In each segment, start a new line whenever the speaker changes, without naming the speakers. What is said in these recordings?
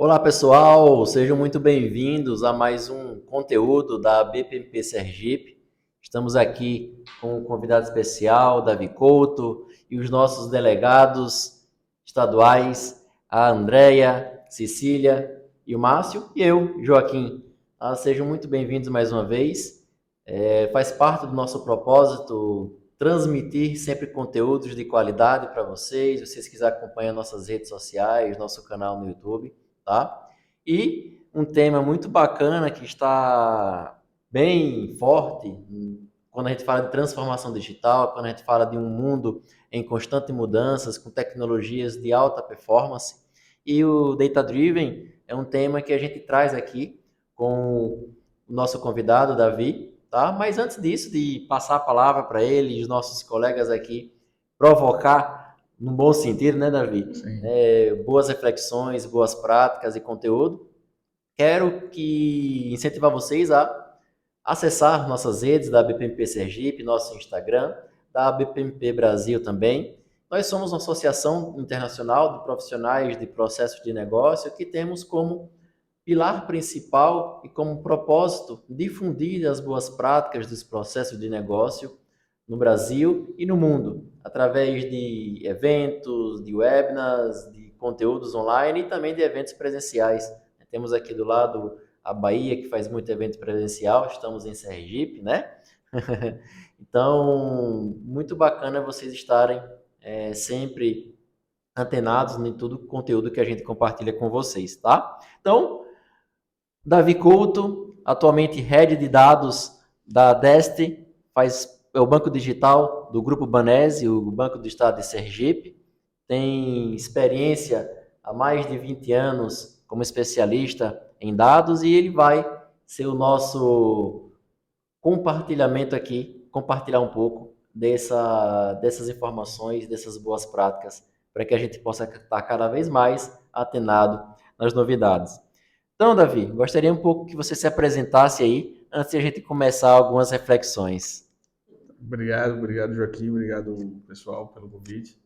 Olá pessoal, sejam muito bem-vindos a mais um conteúdo da BPMP Sergipe. Estamos aqui com um convidado especial, Davi Couto, e os nossos delegados estaduais, a Andréia, Cecília e o Márcio, e eu, Joaquim. Sejam muito bem-vindos mais uma vez. Faz parte do nosso propósito transmitir sempre conteúdos de qualidade para vocês. Se vocês quiserem acompanhar nossas redes sociais, nosso canal no YouTube, tá? E um tema muito bacana que está bem forte quando a gente fala de transformação digital, quando a gente fala de um mundo em constante mudanças, com tecnologias de alta performance. E o Data Driven é um tema que a gente traz aqui com o nosso convidado, Davi, tá? Mas antes disso, de passar a palavra para ele e os nossos colegas aqui, provocar, num bom sentido, né, Davi?
Sim.
Boas reflexões, boas práticas e conteúdo. Quero que incentivar vocês a acessar nossas redes da BPMP Sergipe, nosso Instagram, da BPMP Brasil também. Nós somos uma associação internacional de profissionais de processos de negócio que temos como pilar principal e como propósito difundir as boas práticas dos processos de negócio no Brasil e no mundo, através de eventos, de webinars, de conteúdos online e também de eventos presenciais. Temos aqui do lado a Bahia, que faz muito evento presencial, estamos em Sergipe, né? Então, muito bacana vocês estarem sempre antenados em todo o conteúdo que a gente compartilha com vocês, tá? Então, Davi Couto, atualmente Head de Dados da Deste, é o banco digital do Grupo Banese, o Banco do Estado de Sergipe. Tem experiência há mais de 20 anos como especialista em dados e ele vai ser o nosso compartilhamento aqui, compartilhar um pouco dessas informações, dessas boas práticas, para que a gente possa estar cada vez mais atenado nas novidades. Então, Davi, gostaria um pouco que você se apresentasse aí, antes de a gente começar algumas reflexões.
Obrigado, Joaquim, obrigado, pessoal, pelo convite.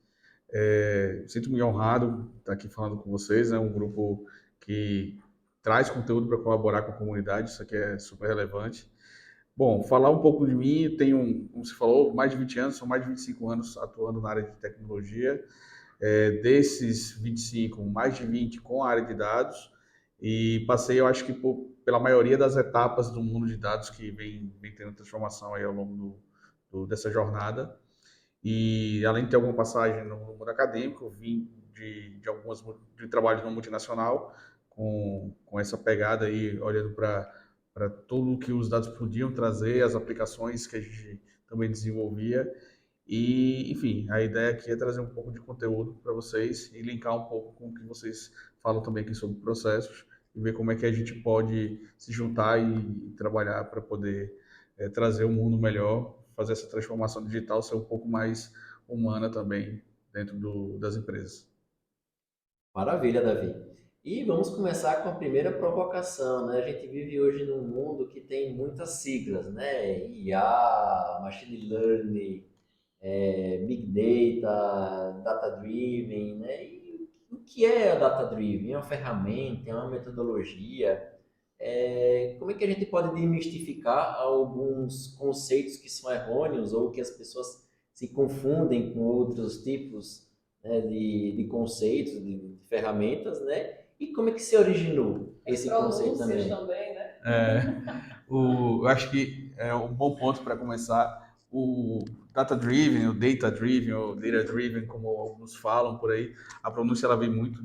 Sinto-me honrado estar aqui falando com vocês. É um grupo que traz conteúdo para colaborar com a comunidade, isso aqui é super relevante. Bom, falar um pouco de mim, eu tenho, como você falou, mais de 20 anos, são mais de 25 anos atuando na área de tecnologia. Desses 25, mais de 20 com a área de dados, e passei, eu acho que pela maioria das etapas do mundo de dados que vem tendo transformação aí ao longo dessa jornada. E além de ter alguma passagem no mundo acadêmico, eu vim de trabalho numa multinacional com essa pegada aí, olhando para tudo o que os dados podiam trazer, as aplicações que a gente também desenvolvia. E, enfim, a ideia aqui é trazer um pouco de conteúdo para vocês e linkar um pouco com o que vocês falam também aqui sobre processos e ver como é que a gente pode se juntar e trabalhar para poder trazer um mundo melhor, fazer essa transformação digital ser um pouco mais humana também dentro das empresas.
Maravilha, Davi. E vamos começar com a primeira provocação, né? A gente vive hoje num mundo que tem muitas siglas, né? IA, Machine Learning, Big Data, Data Driven, né? E o que é a Data Driven? É uma ferramenta, é uma metodologia? Como é que a gente pode demistificar alguns conceitos que são errôneos ou que as pessoas se confundem com outros tipos, né, de conceitos, de ferramentas, né? E como é que se originou
As
esse conceito
pronúncias
também?
também, né?
Eu acho que é um bom ponto para começar. O data-driven, o data-driven, ou data-driven, como alguns falam por aí, a pronúncia ela vem muito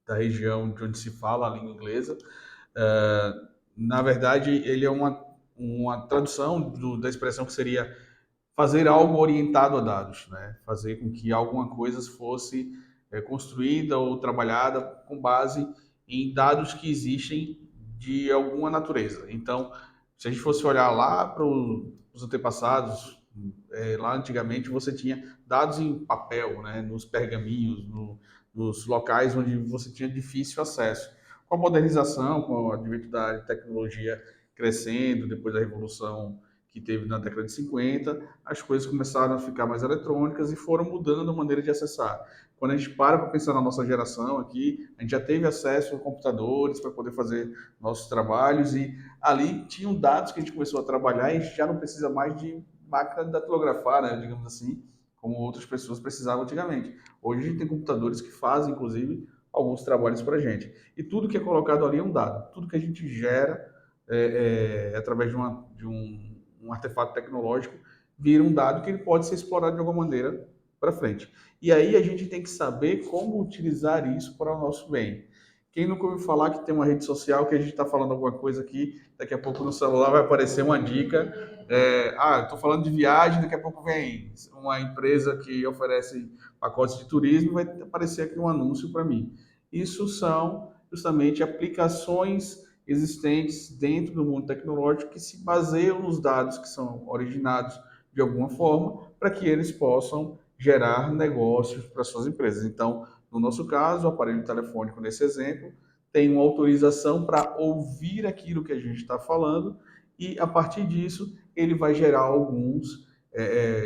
da região de onde se fala a língua inglesa. Na verdade, ele é uma tradução da expressão que seria fazer algo orientado a dados, né? Fazer com que alguma coisa fosse construída ou trabalhada com base em dados que existem de alguma natureza. Então, se a gente fosse olhar lá para os antepassados, lá antigamente você tinha dados em papel, né? Nos pergaminhos, nos locais onde você tinha difícil acesso. Com a modernização, com o advento da tecnologia crescendo, depois da revolução que teve na década de 50, as coisas começaram a ficar mais eletrônicas e foram mudando a maneira de acessar. Quando a gente para pensar na nossa geração aqui, a gente já teve acesso a computadores para poder fazer nossos trabalhos e ali tinham dados que a gente começou a trabalhar e a gente já não precisa mais de máquina de datilografar, né, digamos assim, como outras pessoas precisavam antigamente. Hoje a gente tem computadores que fazem, inclusive, alguns trabalhos para a gente. E tudo que é colocado ali é um dado. Tudo que a gente gera através de um artefato tecnológico vira um dado que ele pode ser explorado de alguma maneira para frente. E aí a gente tem que saber como utilizar isso para o nosso bem. Quem nunca ouviu falar que tem uma rede social que a gente está falando alguma coisa aqui, daqui a pouco no celular vai aparecer uma dica. Estou falando de viagem, daqui a pouco vem uma empresa que oferece pacotes de turismo, vai aparecer aqui um anúncio para mim. Isso são justamente aplicações existentes dentro do mundo tecnológico que se baseiam nos dados que são originados de alguma forma para que eles possam gerar negócios para suas empresas. Então, no nosso caso, o aparelho telefônico, nesse exemplo, tem uma autorização para ouvir aquilo que a gente está falando e, a partir disso, ele vai gerar alguns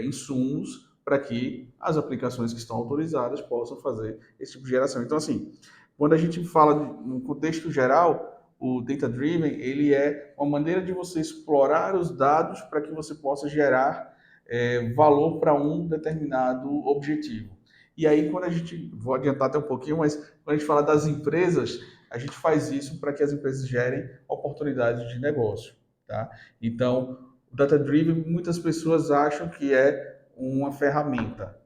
insumos para que as aplicações que estão autorizadas possam fazer esse tipo de geração. Então, assim, quando a gente fala no contexto geral, o Data Driven, ele é uma maneira de você explorar os dados para que você possa gerar valor para um determinado objetivo. E aí, quando a gente, vou adiantar até um pouquinho, mas quando a gente fala das empresas, a gente faz isso para que as empresas gerem oportunidades de negócio, tá? Então, o Data Driven, muitas pessoas acham que é uma ferramenta,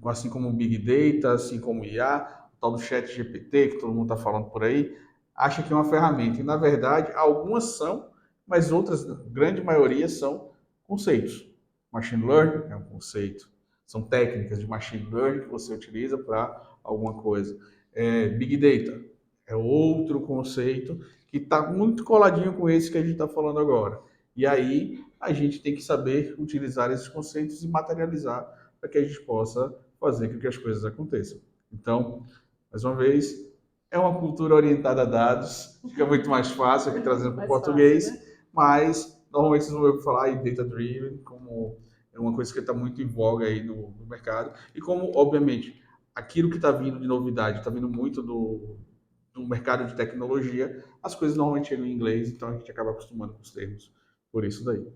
assim como o Big Data, assim como o IA, o tal do Chat GPT, que todo mundo está falando por aí, acha que é uma ferramenta. E, na verdade, algumas são, mas outras, a grande maioria, são conceitos. Machine Learning é um conceito. São técnicas de Machine Learning que você utiliza para alguma coisa. Big Data é outro conceito que está muito coladinho com esse que a gente está falando agora. E aí a gente tem que saber utilizar esses conceitos e materializar para que a gente possa fazer com que as coisas aconteçam. Então, mais uma vez, é uma cultura orientada a dados, fica muito mais fácil aqui trazendo para o português, fácil, né? Mas normalmente vocês vão ouvir falar em Data Driven como é uma coisa que está muito em voga aí no mercado. E como, obviamente, aquilo que está vindo de novidade, está vindo muito do mercado de tecnologia, as coisas normalmente chegam em inglês, então a gente acaba acostumando com os termos por isso daí.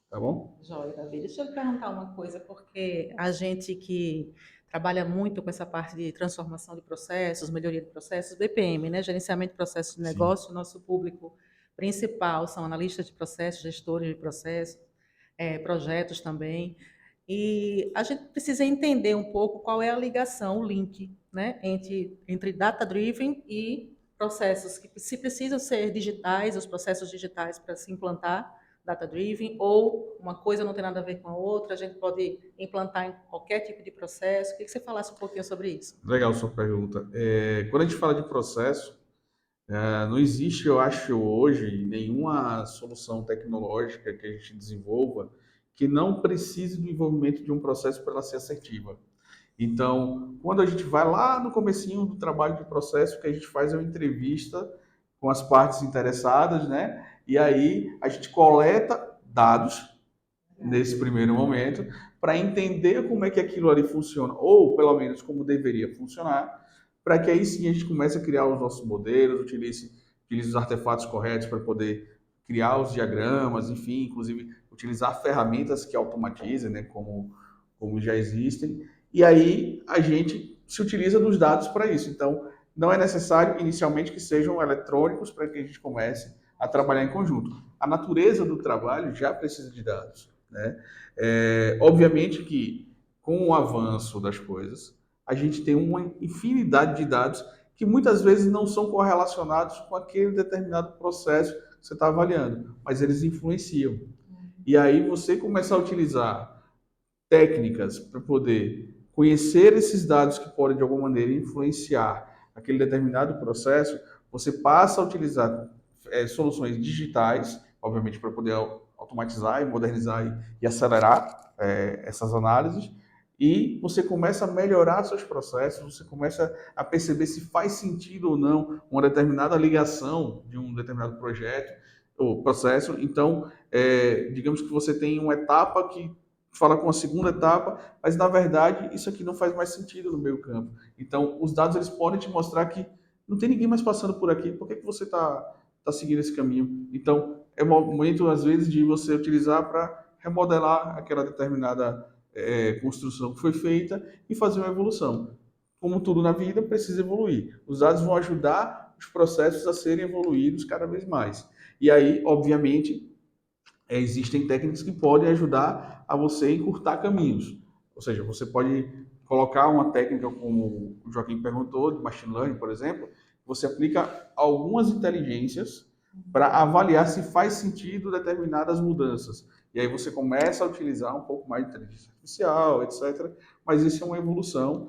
Tá bom?
Joia, Davi. Deixa eu lhe perguntar uma coisa, porque a gente que trabalha muito com essa parte de transformação de processos, melhoria de processos, BPM, né? Gerenciamento de processos de negócio, sim. Nosso público principal são analistas de processos, gestores de processos, projetos também. E a gente precisa entender um pouco qual é a ligação, o link, né, entre data-driven e processos que se precisam ser digitais, os processos digitais para se implantar data-driven, ou uma coisa não tem nada a ver com a outra, a gente pode implantar em qualquer tipo de processo. Queria que você falasse um pouquinho sobre isso.
Legal sua pergunta. Quando a gente fala de processo, não existe, eu acho, hoje, nenhuma solução tecnológica que a gente desenvolva que não precise do envolvimento de um processo para ela ser assertiva. Então, quando a gente vai lá no comecinho do trabalho de processo, o que a gente faz é uma entrevista com as partes interessadas, né? E aí a gente coleta dados nesse primeiro momento para entender como é que aquilo ali funciona, ou pelo menos como deveria funcionar, para que aí sim a gente comece a criar os nossos modelos, utilize os artefatos corretos para poder criar os diagramas, enfim, inclusive utilizar ferramentas que automatizem, né, como já existem, e aí a gente se utiliza dos dados para isso. Então, não é necessário inicialmente que sejam eletrônicos para que a gente comece a trabalhar em conjunto. A natureza do trabalho já precisa de dados, né? Obviamente que com o avanço das coisas, a gente tem uma infinidade de dados que muitas vezes não são correlacionados com aquele determinado processo que você está avaliando, mas eles influenciam. E aí você começa a utilizar técnicas para poder conhecer esses dados que podem de alguma maneira influenciar aquele determinado processo, você passa a utilizar soluções digitais, obviamente para poder automatizar e modernizar e acelerar essas análises, e você começa a melhorar seus processos, você começa a perceber se faz sentido ou não uma determinada ligação de um determinado projeto, o processo. Então, digamos que você tem uma etapa que fala com a segunda etapa, mas na verdade isso aqui não faz mais sentido no meio campo. Então, os dados eles podem te mostrar que não tem ninguém mais passando por aqui, por que que você está seguindo esse caminho? Então, é o momento, às vezes, de você utilizar para remodelar aquela determinada construção que foi feita e fazer uma evolução. Como tudo na vida, precisa evoluir. Os dados vão ajudar os processos a serem evoluídos cada vez mais. E aí, obviamente, existem técnicas que podem ajudar a você encurtar caminhos. Ou seja, você pode colocar uma técnica, como o Joaquim perguntou, de machine learning, por exemplo, você aplica algumas inteligências para avaliar se faz sentido determinadas mudanças. E aí você começa a utilizar um pouco mais de inteligência artificial, etc. Mas isso é uma evolução,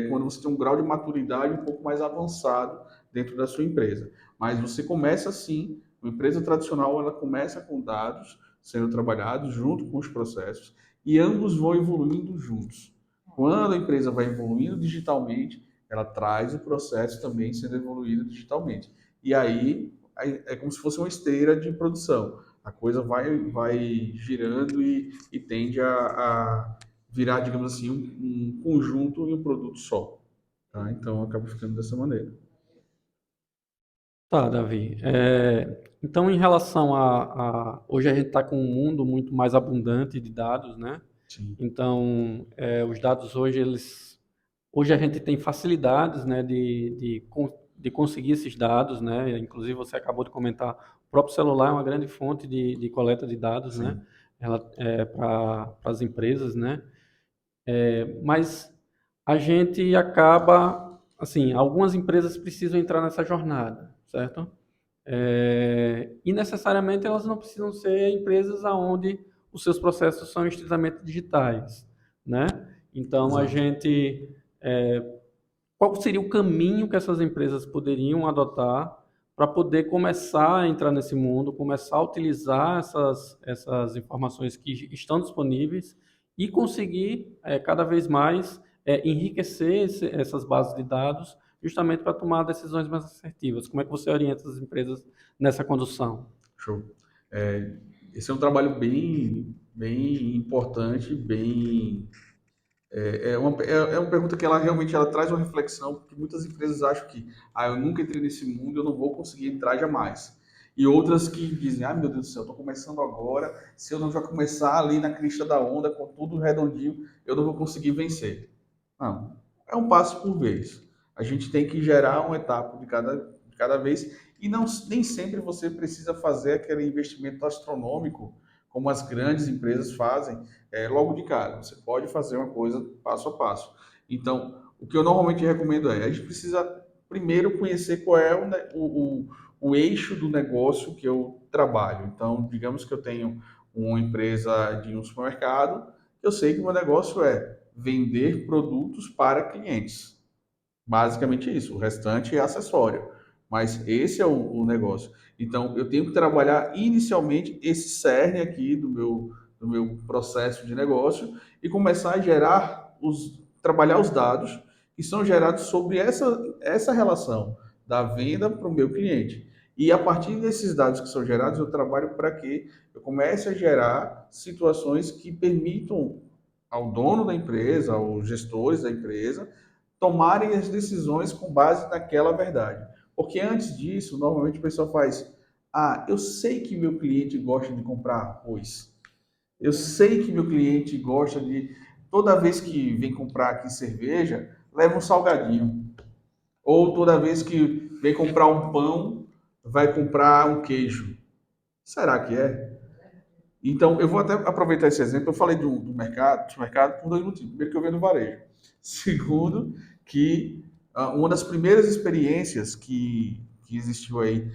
quando você tem um grau de maturidade um pouco mais avançado dentro da sua empresa. Mas você começa assim, uma empresa tradicional, ela começa com dados sendo trabalhados junto com os processos e ambos vão evoluindo juntos. Quando a empresa vai evoluindo digitalmente, ela traz o processo também sendo evoluído digitalmente. E aí é como se fosse uma esteira de produção. A coisa vai girando e tende a virar, digamos assim, um conjunto e um produto só. Tá? Então acaba ficando dessa maneira.
Tá, Davi. Então, em relação hoje a gente está com um mundo muito mais abundante de dados, né?
Sim.
Então, os dados hoje a gente tem facilidades, né, de conseguir esses dados, né? Inclusive você acabou de comentar, o próprio celular é uma grande fonte de coleta de dados,
Sim.
né? Para as empresas, né? Mas a gente acaba, assim, algumas empresas precisam entrar nessa jornada, certo? E necessariamente elas não precisam ser empresas onde os seus processos são estritamente digitais, né? Então a
Exato.
gente, qual seria o caminho que essas empresas poderiam adotar para poder começar a entrar nesse mundo, começar a utilizar essas informações que estão disponíveis e conseguir cada vez mais enriquecer essas bases de dados justamente para tomar decisões mais assertivas. Como é que você orienta as empresas nessa condução?
Show. Esse é um trabalho bem importante, é uma pergunta que ela realmente ela traz uma reflexão, porque muitas empresas acham que eu nunca entrei nesse mundo, eu não vou conseguir entrar jamais. E outras que dizem, meu Deus do céu, estou começando agora, se eu não já começar ali na crista da onda, com tudo redondinho, eu não vou conseguir vencer. Não, é um passo por vez. A gente tem que gerar uma etapa de cada vez e nem sempre você precisa fazer aquele investimento astronômico como as grandes empresas fazem logo de cara. Você pode fazer uma coisa passo a passo. Então, o que eu normalmente recomendo a gente precisa primeiro conhecer qual é o eixo do negócio que eu trabalho. Então, digamos que eu tenho uma empresa de um supermercado, eu sei que o meu negócio é vender produtos para clientes. Basicamente isso. O restante é acessório. Mas esse é o negócio. Então, eu tenho que trabalhar inicialmente esse cerne aqui do meu processo de negócio e começar a trabalhar os dados que são gerados sobre essa relação da venda para o meu cliente. E a partir desses dados que são gerados, eu trabalho para que eu comece a gerar situações que permitam ao dono da empresa, aos gestores da empresa, tomarem as decisões com base naquela verdade. Porque antes disso, normalmente o pessoal faz: eu sei que meu cliente gosta de comprar arroz. Eu sei que meu cliente gosta de, toda vez que vem comprar aqui cerveja, leva um salgadinho. Ou toda vez que vem comprar um pão, vai comprar um queijo. Será que é? Então, eu vou até aproveitar esse exemplo. Eu falei do mercado por dois motivos. Primeiro, que eu venho no varejo. Segundo, que uma das primeiras experiências que existiu aí,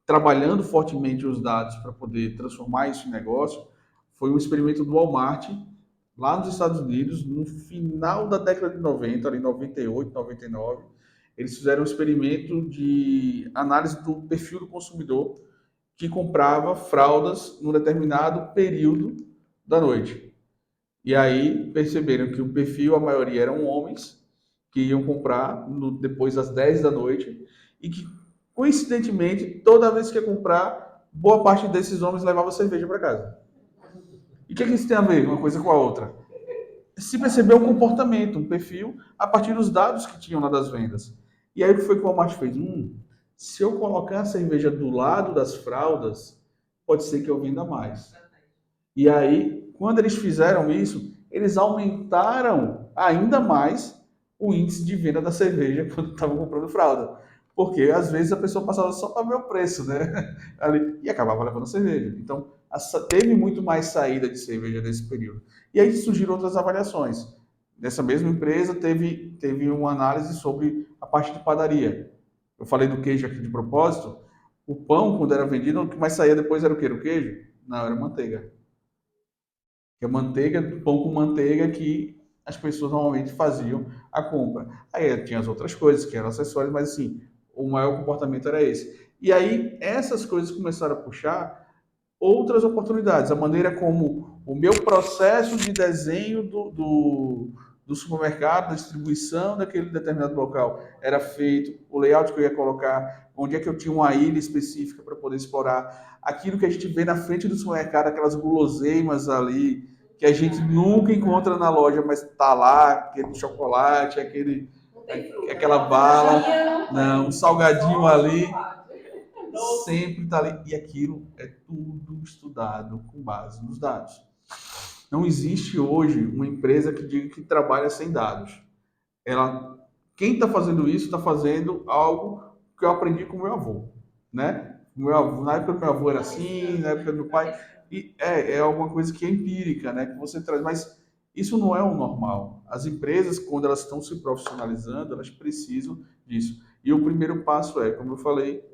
trabalhando fortemente os dados para poder transformar isso em negócio, foi um experimento do Walmart, lá nos Estados Unidos, no final da década de 90, ali 98, 99. Eles fizeram um experimento de análise do perfil do consumidor que comprava fraldas num determinado período da noite. E aí perceberam que o perfil, a maioria eram homens que iam comprar depois das 10 da noite e que, coincidentemente, toda vez que ia comprar, boa parte desses homens levava cerveja para casa. E o que isso tem a ver uma coisa com a outra? Se percebeu um comportamento, um perfil, a partir dos dados que tinham lá das vendas. E aí o que foi que o Walmart fez? Se eu colocar a cerveja do lado das fraldas, pode ser que eu venda mais. E aí, quando eles fizeram isso, eles aumentaram ainda mais o índice de venda da cerveja quando estavam comprando fralda. Porque às vezes a pessoa passava só para ver o preço, né? Ali, e acabava levando cerveja. Então, teve muito mais saída de cerveja nesse período. E aí surgiram outras avaliações. Nessa mesma empresa, teve uma análise sobre a parte de padaria. Eu falei do queijo aqui de propósito. O pão, quando era vendido, o que mais saía depois era o quê? Era o queijo? Não, era manteiga. Que é manteiga, pão com manteiga que as pessoas normalmente faziam a compra. Aí tinha as outras coisas que eram acessórios, mas assim, o maior comportamento era esse. E aí essas coisas começaram a puxar outras oportunidades. A maneira como o meu processo de desenho do supermercado, da distribuição daquele determinado local era feito, o layout que eu ia colocar, onde é que eu tinha uma ilha específica para poder explorar, aquilo que a gente vê na frente do supermercado, aquelas guloseimas ali, que a gente nunca encontra na loja, mas está lá, aquele chocolate, aquela bala, não, um salgadinho ali, sempre está ali. E aquilo é tudo estudado com base nos dados. Não existe hoje uma empresa que diga que trabalha sem dados. Quem está fazendo isso está fazendo algo que eu aprendi com meu avô, né? Na época do meu avô era assim, na época do meu pai, e é alguma coisa que é empírica, né? Que você traz, mas isso não é o normal. As empresas, quando elas estão se profissionalizando, elas precisam disso. E o primeiro passo é, como eu falei,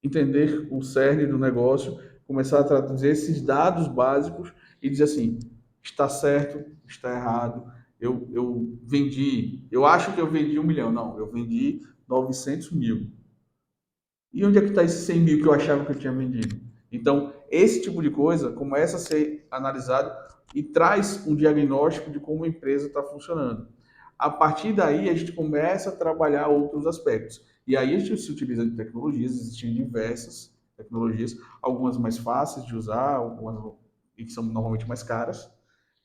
entender o cerne do negócio, começar a traduzir esses dados básicos e dizer assim, está certo, está errado, eu vendi, eu acho que eu vendi 1 milhão, não, eu vendi 900 mil. E onde é que está esse 100 mil que eu achava que eu tinha vendido? Então, esse tipo de coisa começa a ser analisado e traz um diagnóstico de como a empresa está funcionando. A partir daí, a gente começa a trabalhar outros aspectos. E aí a gente se utiliza de tecnologias, existem diversas tecnologias, algumas mais fáceis de usar, algumas que são normalmente mais caras,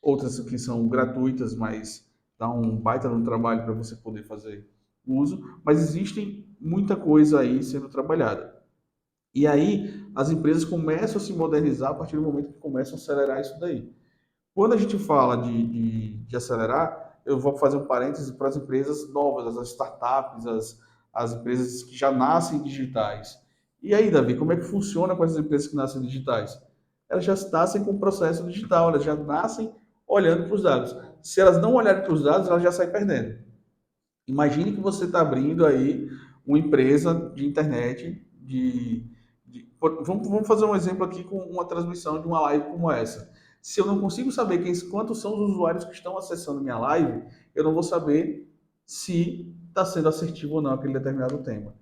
outras que são gratuitas, mas dá um baita de um trabalho para você poder fazer uso, mas existem muita coisa aí sendo trabalhada. E aí as empresas começam a se modernizar a partir do momento que começam a acelerar isso daí. Quando a gente fala de acelerar, eu vou fazer um parêntese para as empresas novas, as startups, as empresas que já nascem digitais. E aí, Davi, como é que funciona com essas empresas que nascem digitais? Elas já nascem com o processo digital, elas já nascem olhando para os dados. Se elas não olharem para os dados, elas já saem perdendo. Imagine que você está abrindo aí uma empresa de internet vamos fazer um exemplo aqui com uma transmissão de uma live como essa. Se eu não consigo saber quantos são os usuários que estão acessando minha live, eu não vou saber se está sendo assertivo ou não aquele determinado tema.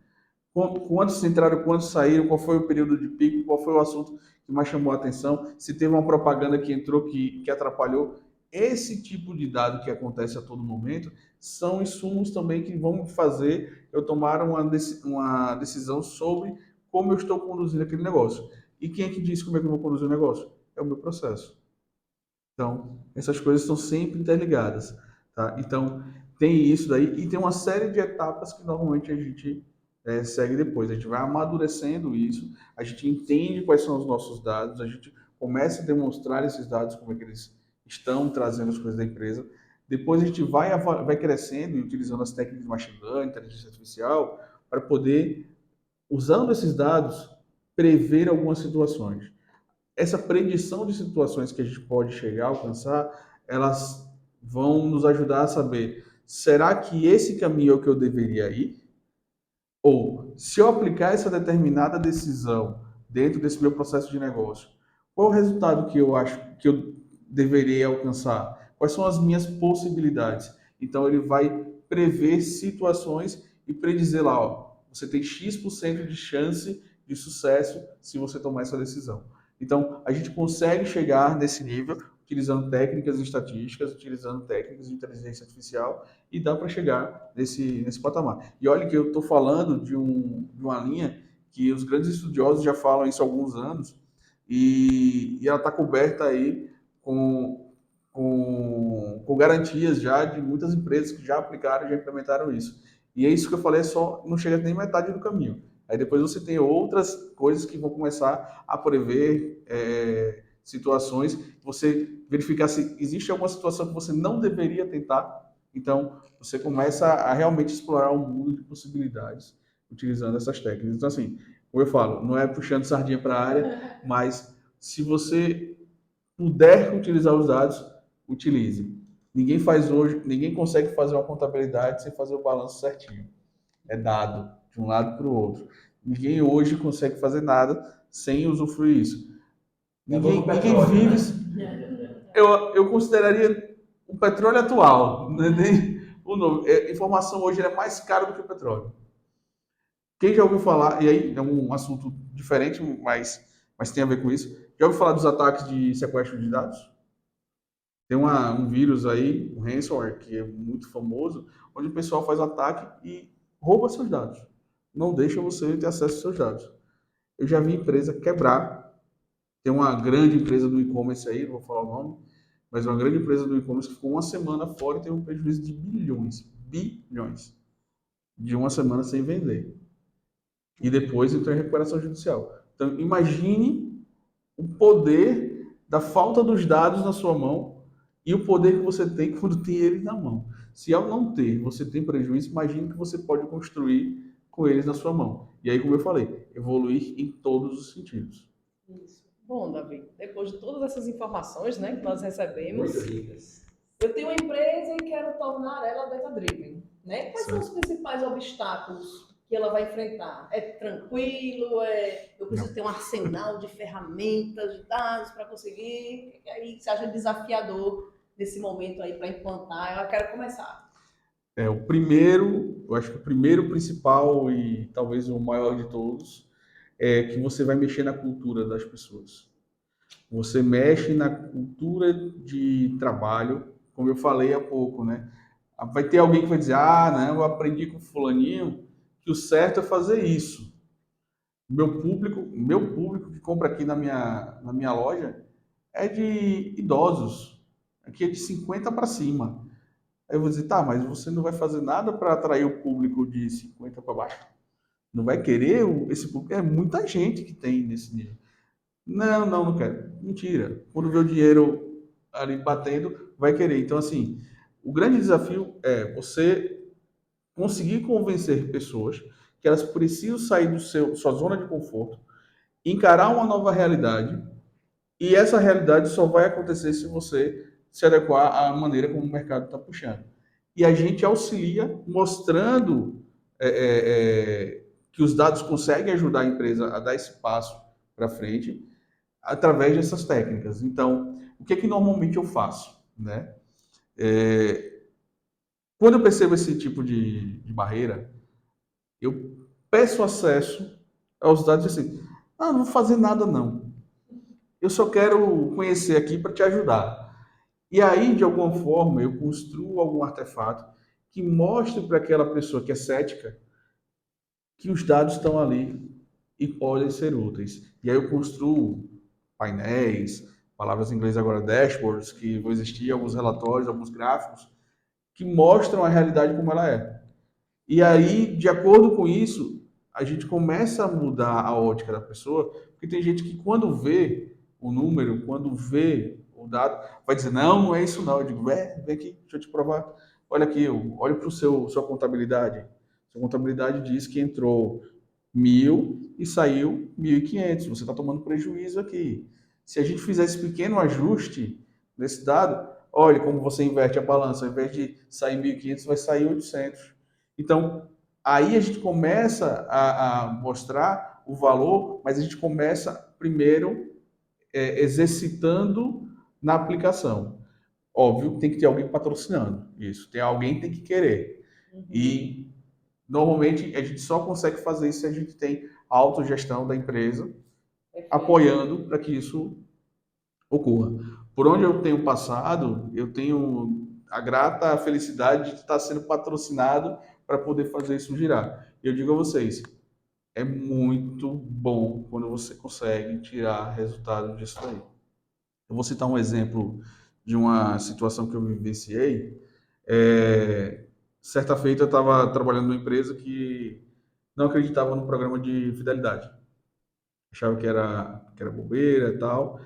Quantos entraram, quantos saíram, qual foi o período de pico, qual foi o assunto que mais chamou a atenção, se teve uma propaganda que entrou que atrapalhou. Esse tipo de dado que acontece a todo momento são insumos também que vão fazer eu tomar uma decisão sobre como eu estou conduzindo aquele negócio. E quem é que diz como é que eu vou conduzir o negócio? É o meu processo. Então, essas coisas estão sempre interligadas. Tá? Então, tem isso daí e tem uma série de etapas que normalmente a gente segue depois. A gente vai amadurecendo isso, a gente entende quais são os nossos dados, a gente começa a demonstrar esses dados, como é que eles estão trazendo as coisas da empresa. Depois a gente vai crescendo e utilizando as técnicas de machine learning, inteligência artificial, para poder, usando esses dados, prever algumas situações. Essa predição de situações que a gente pode chegar a alcançar, elas vão nos ajudar a saber, será que esse caminho é o que eu deveria ir? Ou, se eu aplicar essa determinada decisão dentro desse meu processo de negócio, qual é o resultado que eu acho que eu deveria alcançar? Quais são as minhas possibilidades? Então, ele vai prever situações e predizer lá, ó, você tem X% de chance de sucesso se você tomar essa decisão. Então, a gente consegue chegar nesse nível utilizando técnicas estatísticas, utilizando técnicas de inteligência artificial e dá para chegar nesse patamar. E olha que eu estou falando de uma linha que os grandes estudiosos já falam isso há alguns anos, e ela está coberta aí com garantias já de muitas empresas que já aplicaram e já implementaram isso. E é isso que eu falei, não chega nem metade do caminho. Aí depois você tem outras coisas que vão começar a prever situações, você verificar se existe alguma situação que você não deveria tentar. Então, você começa a realmente explorar um mundo de possibilidades utilizando essas técnicas. Então, assim, como eu falo, não é puxando sardinha para a área, mas se você puder utilizar os dados, utilize. Ninguém faz hoje, ninguém consegue fazer uma contabilidade sem fazer o balanço certinho. É dado de um lado para o outro. Ninguém hoje consegue fazer nada sem usufruir isso. Ninguém vive. Eu consideraria o petróleo atual, não é nem o novo. Informação hoje é mais cara do que o petróleo. Quem já ouviu falar, e aí é um assunto diferente, mas tem a ver com isso. Já ouviu falar dos ataques de sequestro de dados? Tem um vírus aí, um ransomware, que é muito famoso, onde o pessoal faz ataque e rouba seus dados. Não deixa você ter acesso aos seus dados. Eu já vi empresa quebrar. Tem uma grande empresa do e-commerce aí, não vou falar o nome, mas uma grande empresa do e-commerce que ficou uma semana fora e teve um prejuízo de bilhões, de uma semana sem vender. E depois entrou em recuperação judicial. Então, imagine o poder da falta dos dados na sua mão e o poder que você tem quando tem eles na mão. Se ao não ter, você tem prejuízo, imagine que você pode construir com eles na sua mão. E aí, como eu falei, evoluir em todos os sentidos.
Isso. Bom, Davi, depois de todas essas informações, né, que nós recebemos,
Muito ricas.
eu tenho uma empresa e quero tornar ela data-driven, né? Quais são os
Certo.
principais obstáculos que ela vai enfrentar? É tranquilo? Eu preciso ter um arsenal de ferramentas, de dados para conseguir? E aí você acha desafiador nesse momento aí para implantar? Eu quero começar.
Eu acho que o primeiro principal e talvez o maior de todos é que você vai mexer na cultura das pessoas. Você mexe na cultura de trabalho, como eu falei há pouco, né? Vai ter alguém que vai dizer, não, eu aprendi com fulaninho que o certo é fazer isso. Meu público que compra aqui na minha loja é de idosos. Aqui é de 50 para cima. Aí eu vou dizer, tá, mas você não vai fazer nada para atrair o público de 50 para baixo? Não vai querer esse público? É muita gente que tem nesse nível. Não quero. Mentira. Quando vê o dinheiro ali batendo, vai querer. Então, assim, o grande desafio é você conseguir convencer pessoas que elas precisam sair sua zona de conforto, encarar uma nova realidade, e essa realidade só vai acontecer se você se adequar à maneira como o mercado está puxando. E a gente auxilia mostrando que os dados conseguem ajudar a empresa a dar esse passo para frente através dessas técnicas. Então, o que normalmente eu faço, né? Quando eu percebo esse tipo de barreira, eu peço acesso aos dados assim, não vou fazer nada não. Eu só quero conhecer aqui para te ajudar. E aí, de alguma forma, eu construo algum artefato que mostre para aquela pessoa que é cética que os dados estão ali e podem ser úteis. E aí eu construo painéis, palavras em inglês agora, dashboards, que vão existir, alguns relatórios, alguns gráficos, que mostram a realidade como ela é. E aí, de acordo com isso, a gente começa a mudar a ótica da pessoa, porque tem gente que quando vê o número, quando vê o dado, vai dizer, não é isso não. Eu digo, vem aqui, deixa eu te provar. Olha aqui, olha para sua contabilidade. Sua contabilidade diz que entrou 1.000 e saiu 1.500. Você está tomando prejuízo aqui. Se a gente fizer esse pequeno ajuste nesse dado, olha como você inverte a balança. Ao invés de sair 1.500, vai sair 800. Então, aí a gente começa a mostrar o valor, mas a gente começa primeiro exercitando na aplicação. Óbvio, tem que ter alguém patrocinando isso. Alguém tem que querer. E normalmente a gente só consegue fazer isso se a gente tem a autogestão da empresa apoiando para que isso ocorra. Por onde eu tenho passado, eu tenho a grata felicidade de estar sendo patrocinado para poder fazer isso girar. Eu digo a vocês, é muito bom quando você consegue tirar resultado disso daí. Eu vou citar um exemplo de uma situação que eu vivenciei. Certa feita eu estava trabalhando numa empresa que não acreditava no programa de fidelidade. Achava que era bobeira e tal.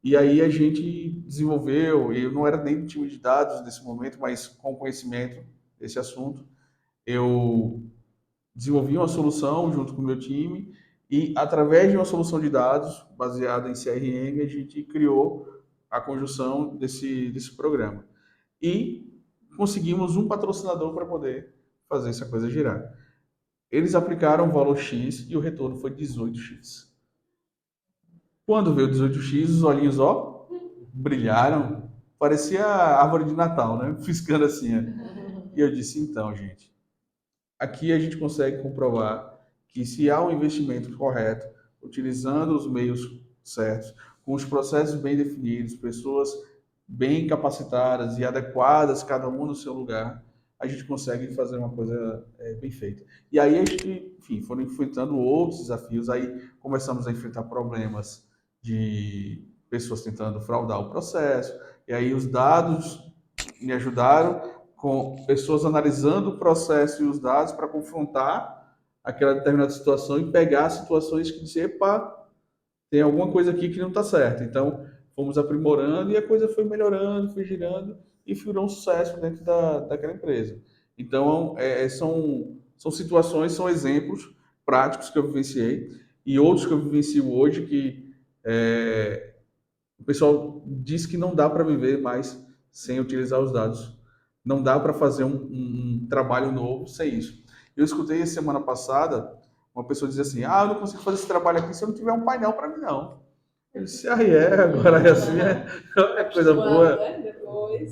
E aí a gente desenvolveu, e eu não era nem do time de dados nesse momento, mas com conhecimento desse assunto, eu desenvolvi uma solução junto com o meu time e, através de uma solução de dados baseada em CRM, a gente criou a conjunção desse programa. E conseguimos um patrocinador para poder fazer essa coisa girar. Eles aplicaram o valor X e o retorno foi 18x. Quando veio 18x, os olhinhos, ó, brilharam. Parecia a árvore de Natal, né? Piscando assim. E eu disse, então, gente, aqui a gente consegue comprovar que se há um investimento correto, utilizando os meios certos, com os processos bem definidos, pessoas bem capacitadas e adequadas, cada um no seu lugar, a gente consegue fazer uma coisa bem feita. E aí a gente, enfim, foram enfrentando outros desafios, aí começamos a enfrentar problemas de pessoas tentando fraudar o processo, e aí os dados me ajudaram com pessoas analisando o processo e os dados para confrontar aquela determinada situação e pegar situações que dizer, epa, tem alguma coisa aqui que não está certa. Então, fomos aprimorando e a coisa foi melhorando, foi girando e virou um sucesso dentro daquela empresa. Então, são situações, são exemplos práticos que eu vivenciei e outros que eu vivencio hoje que o pessoal diz que não dá para viver mais sem utilizar os dados. Não dá para fazer um trabalho novo sem isso. Eu escutei semana passada uma pessoa dizer assim: eu não consigo fazer esse trabalho aqui se eu não tiver um painel para mim, não. Eu disse: agora é assim, é coisa boa.
Né? Depois.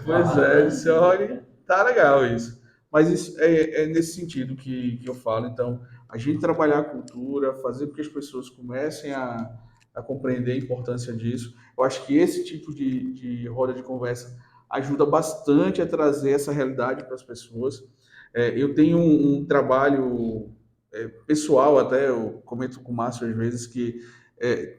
Pois é, eu disse: olha, tá legal isso. Mas isso é nesse sentido que eu falo. Então, a gente trabalhar a cultura, fazer com que as pessoas comecem a compreender a importância disso. Eu acho que esse tipo de roda de conversa ajuda bastante a trazer essa realidade para as pessoas. Eu tenho um trabalho pessoal, até eu comento com o Márcio às vezes, que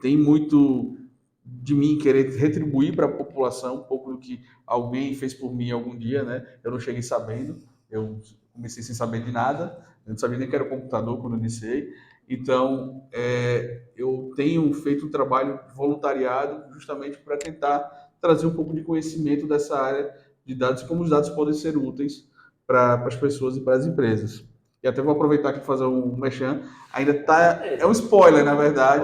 tem muito de mim querer retribuir para a população um pouco do que alguém fez por mim algum dia, né? Eu não cheguei sabendo, eu comecei sem saber de nada, eu não sabia nem que era computador quando eu iniciei. Então, eu tenho feito um trabalho de voluntariado justamente para tentar trazer um pouco de conhecimento dessa área de dados e como os dados podem ser úteis para as pessoas e para as empresas. E até vou aproveitar aqui e fazer um merchan. Ainda tá, é um spoiler, na verdade.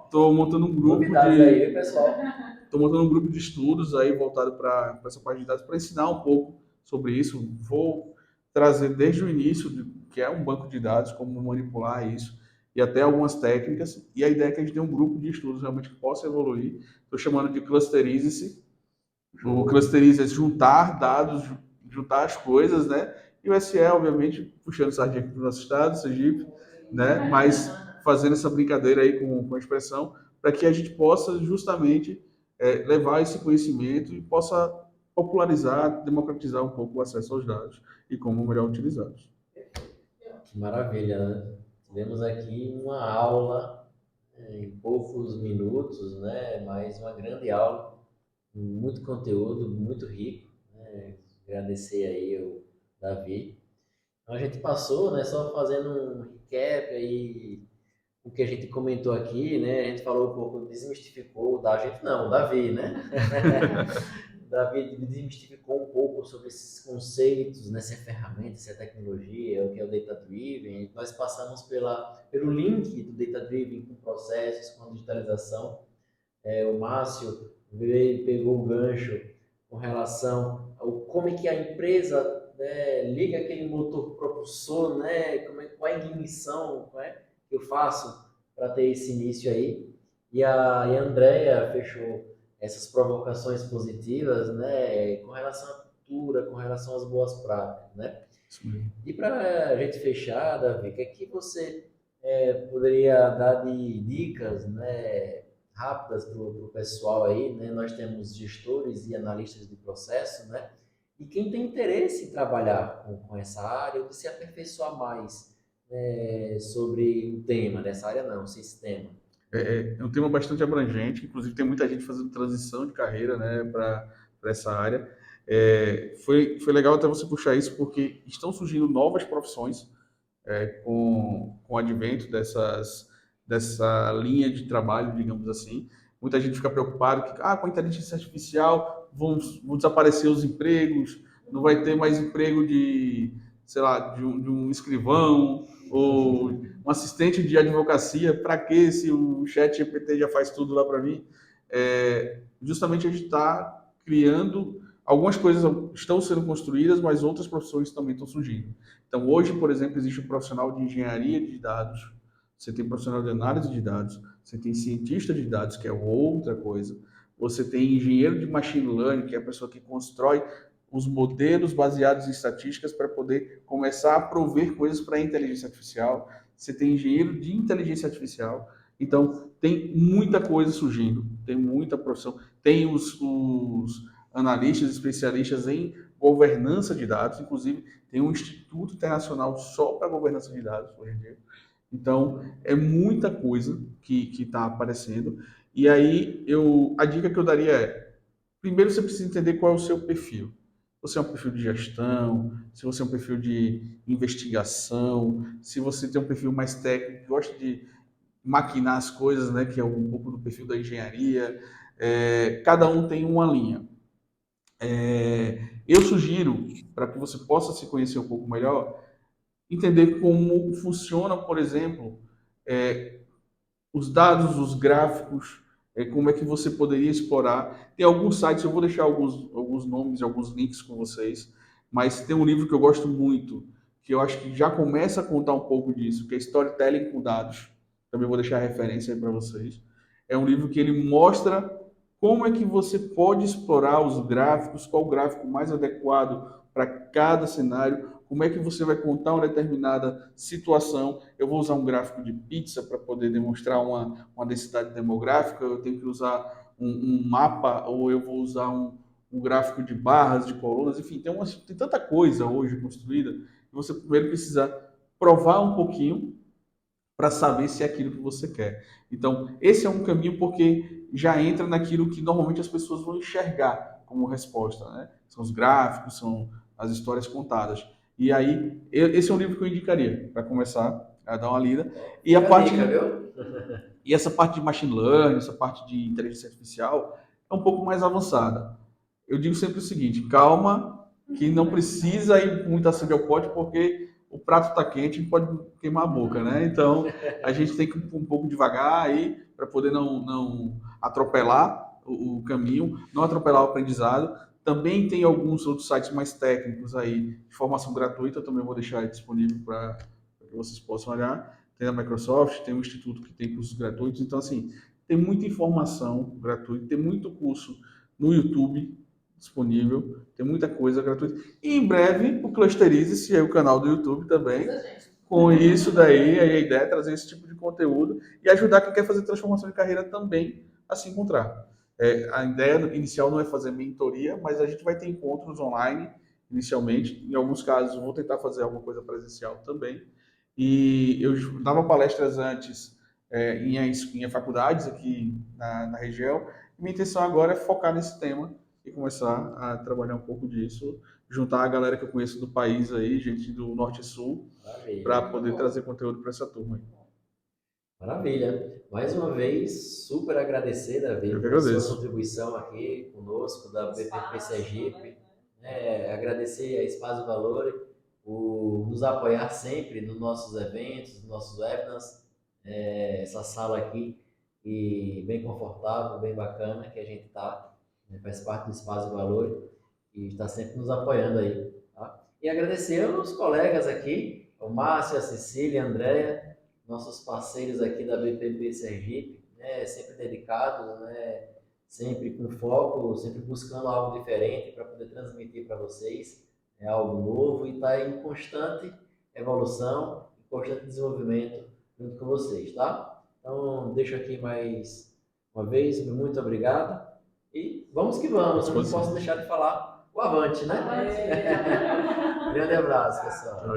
Estou montando um grupo
aí, pessoal.
Estou montando um grupo de estudos aí voltado para essa parte de dados para ensinar um pouco sobre isso. Vou trazer desde o início, que é um banco de dados, como manipular isso, e até algumas técnicas. E a ideia é que a gente tenha um grupo de estudos realmente que possa evoluir. Estou chamando de Clusterize-se. O Clusterize é juntar dados, juntar as coisas, né? E o SE, obviamente, puxando sardinha aqui para o nosso estado, Sergipe, né? Mas fazendo essa brincadeira aí com a expressão, para que a gente possa justamente levar esse conhecimento e possa popularizar, democratizar um pouco o acesso aos dados e como melhor utilizá-los.
Que maravilha, né? Tivemos aqui uma aula em poucos minutos, né? Mas uma grande aula, muito conteúdo, muito rico, né? Agradecer aí ao Davi. Então a gente passou, né? Só fazendo um recap aí, o que a gente comentou aqui, né? A gente falou um pouco, desmistificou, da gente não, o Davi, né? Davi desmistificou um pouco sobre esses conceitos, né? Se é ferramenta, se é tecnologia, o que é o Data Driven. Nós passamos pelo link do Data Driven com processos, com digitalização. O Márcio veio, pegou o gancho com relação ao como é que a empresa, né, liga aquele motor propulsor, né? Qual é a ignição, que eu faço para ter esse início aí. E a Andrea fechou essas provocações positivas, né, com relação à cultura, com relação às boas práticas, né? E para a gente fechar, Davi, o que é que você poderia dar de dicas, né, rápidas para o pessoal aí, né? Nós temos gestores e analistas de processo, né? E quem tem interesse em trabalhar com essa área ou de se aperfeiçoar mais sobre o tema dessa área, não, o sistema.
É um tema bastante abrangente, inclusive tem muita gente fazendo transição de carreira, né, para essa área. Foi legal até você puxar isso, porque estão surgindo novas profissões com o advento dessa linha de trabalho, digamos assim. Muita gente fica preocupada que com a inteligência artificial vão desaparecer os empregos, não vai ter mais emprego de, sei lá, de um escrivão ou um assistente de advocacia. Para que se o chat GPT já faz tudo lá para mim? Justamente a gente está criando, algumas coisas estão sendo construídas, mas outras profissões também estão surgindo. Então, hoje, por exemplo, existe um profissional de engenharia de dados, você tem profissional de análise de dados, você tem cientista de dados, que é outra coisa, você tem engenheiro de machine learning, que é a pessoa que constrói os modelos baseados em estatísticas para poder começar a prover coisas para a inteligência artificial, você tem engenheiro de inteligência artificial. Então, tem muita coisa surgindo, tem muita profissão, tem os analistas, especialistas em governança de dados, inclusive tem um instituto internacional só para governança de dados hoje em dia. Então, é muita coisa que está aparecendo. E aí, a dica que eu daria primeiro você precisa entender qual é o seu perfil. Se você é um perfil de gestão, se você é um perfil de investigação, se você tem um perfil mais técnico, gosta de maquinar as coisas, né, que é um pouco do perfil da engenharia. Cada um tem uma linha. Eu sugiro, para que você possa se conhecer um pouco melhor, entender como funciona, por exemplo, os dados, os gráficos, como é que você poderia explorar. Tem alguns sites, eu vou deixar alguns nomes e alguns links com vocês, mas tem um livro que eu gosto muito, que eu acho que já começa a contar um pouco disso, que é Storytelling com Dados. Também vou deixar a referência aí para vocês. É um livro que ele mostra como é que você pode explorar os gráficos, qual o gráfico mais adequado para cada cenário, como é que você vai contar uma determinada situação. Eu vou usar um gráfico de pizza para poder demonstrar uma densidade demográfica, eu tenho que usar um mapa, ou eu vou usar um gráfico de barras, de colunas, enfim, tem tanta coisa hoje construída, que você primeiro precisa provar um pouquinho para saber se é aquilo que você quer. Então, esse é um caminho porque já entra naquilo que normalmente as pessoas vão enxergar como resposta, né? São os gráficos, são as histórias contadas. E aí, esse é um livro que eu indicaria para começar a dar uma lida. E a parte, e essa parte de machine learning, essa parte de inteligência artificial é um pouco mais avançada. Eu digo sempre o seguinte: calma, que não precisa ir com muita sede ao pote, porque o prato está quente e pode queimar a boca, né? Então, a gente tem que ir um pouco devagar aí, para poder não atropelar o caminho, não atropelar o aprendizado. Também tem alguns outros sites mais técnicos aí, de formação gratuita, eu também vou deixar aí disponível para que vocês possam olhar. Tem a Microsoft, tem um instituto que tem cursos gratuitos, então, assim, tem muita informação gratuita, tem muito curso no YouTube disponível, tem muita coisa gratuita. E em breve o Clusterize-se, o canal do YouTube também. Com isso daí, a ideia é trazer esse tipo de conteúdo e ajudar quem quer fazer transformação de carreira também a se encontrar. A ideia inicial não é fazer mentoria, mas a gente vai ter encontros online inicialmente. Em alguns casos, eu vou tentar fazer alguma coisa presencial também. E eu dava palestras antes em faculdades aqui na região. E minha intenção agora é focar nesse tema e começar a trabalhar um pouco disso, juntar a galera que eu conheço do país aí, gente do Norte e Sul, para poder trazer conteúdo para essa turma aí.
Maravilha. Mais uma vez, super agradecer, Davi,
Eu que
pela sua
agradeço.
contribuição aqui conosco, da BPP Sergipe. Agradecer a Espaço Valor por nos apoiar sempre nos nossos eventos, nos nossos webinars. Essa sala aqui, e bem confortável, bem bacana, que a gente está, faz parte do Espaço Valor e está sempre nos apoiando aí. Tá? E agradecer aos colegas aqui, o Márcio, a Cecília, a Andréia, nossos parceiros aqui da BPP Sergipe, sempre dedicados, sempre com foco, sempre buscando algo diferente para poder transmitir para vocês algo novo e está em constante evolução, em constante desenvolvimento junto com vocês, tá? Então, deixo aqui mais uma vez, muito obrigado e vamos que vamos, eu não posso deixar de falar o Avante, né? Grande abraço, pessoal.